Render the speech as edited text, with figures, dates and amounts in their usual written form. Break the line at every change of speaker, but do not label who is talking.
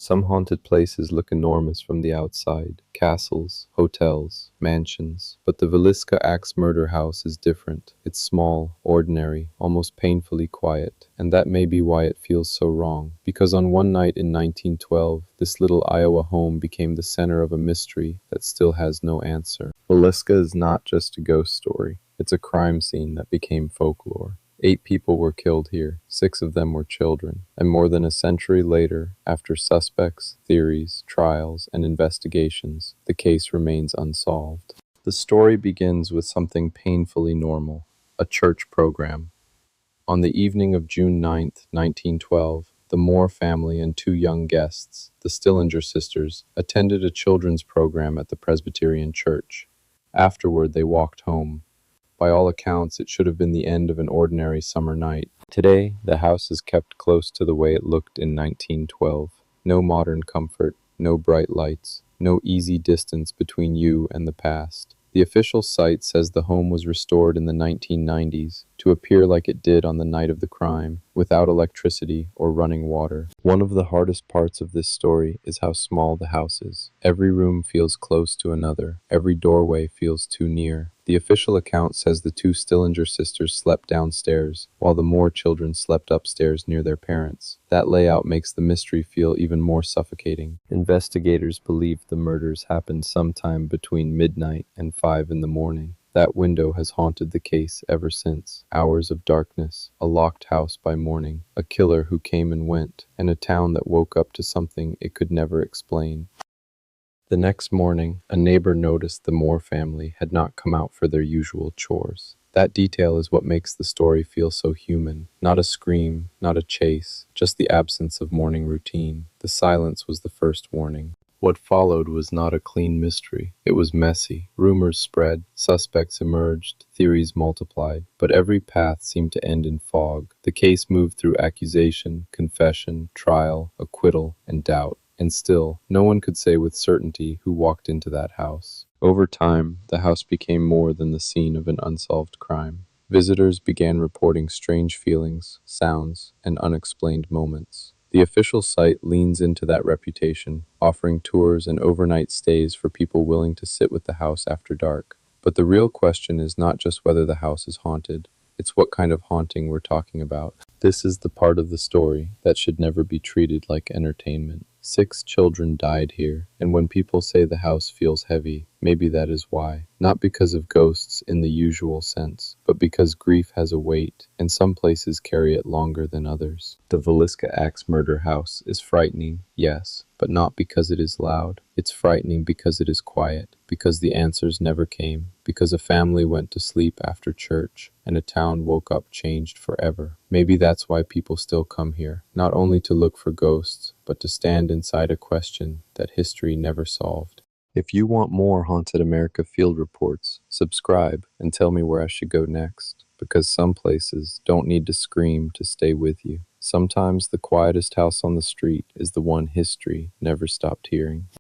Some haunted places look enormous from the outside, castles, hotels, mansions. But the Villisca Axe Murder House is different. It's small, ordinary, almost painfully quiet. And that may be why it feels so wrong. Because on one night in 1912, this little Iowa home became the center of a mystery that still has no answer. Villisca is not just a ghost story. It's a crime scene that became folklore. 8 people were killed here, 6 of them were children, and more than a century later, after suspects, theories, trials, and investigations, the case remains unsolved. The story begins with something painfully normal, a church program. On the evening of June 9th, 1912, the Moore family and 2 young guests, the Stillinger sisters, attended a children's program at the Presbyterian Church. Afterward, they walked home. By all accounts, it should have been the end of an ordinary summer night. Today, the house is kept close to the way it looked in 1912. No modern comfort, no bright lights, no easy distance between you and the past. The official site says the home was restored in the 1990s to appear like it did on the night of the crime, without electricity or running water. One of the hardest parts of this story is how small the house is. Every room feels close to another. Every doorway feels too near. The official account says the 2 Stillinger sisters slept downstairs, while the Moore children slept upstairs near their parents. That layout makes the mystery feel even more suffocating. Investigators believe the murders happened sometime between midnight and 5 in the morning. That window has haunted the case ever since. Hours of darkness, a locked house by morning, a killer who came and went, and a town that woke up to something it could never explain. The next morning, a neighbor noticed the Moore family had not come out for their usual chores. That detail is what makes the story feel so human. Not a scream, not a chase, just the absence of morning routine. The silence was the first warning. What followed was not a clean mystery. It was messy. Rumors spread, suspects emerged, theories multiplied, but every path seemed to end in fog. The case moved through accusation, confession, trial, acquittal, and doubt. And still, no one could say with certainty who walked into that house. Over time, the house became more than the scene of an unsolved crime. Visitors began reporting strange feelings, sounds, and unexplained moments. The official site leans into that reputation, offering tours and overnight stays for people willing to sit with the house after dark. But the real question is not just whether the house is haunted, it's what kind of haunting we're talking about. This is the part of the story that should never be treated like entertainment. 6 children died here, and when people say the house feels heavy, maybe that is why. Not because of ghosts in the usual sense, but because grief has a weight, and some places carry it longer than others. The Villisca Axe Murder House is frightening, yes, but not because it is loud. It's frightening because it is quiet, because the answers never came, because a family went to sleep after church, and a town woke up changed forever. Maybe that's why people still come here, not only to look for ghosts, but to stand inside a question that history never solved. If you want more Haunted America field reports, subscribe and tell me where I should go next, because some places don't need to scream to stay with you. Sometimes the quietest house on the street is the one history never stopped hearing.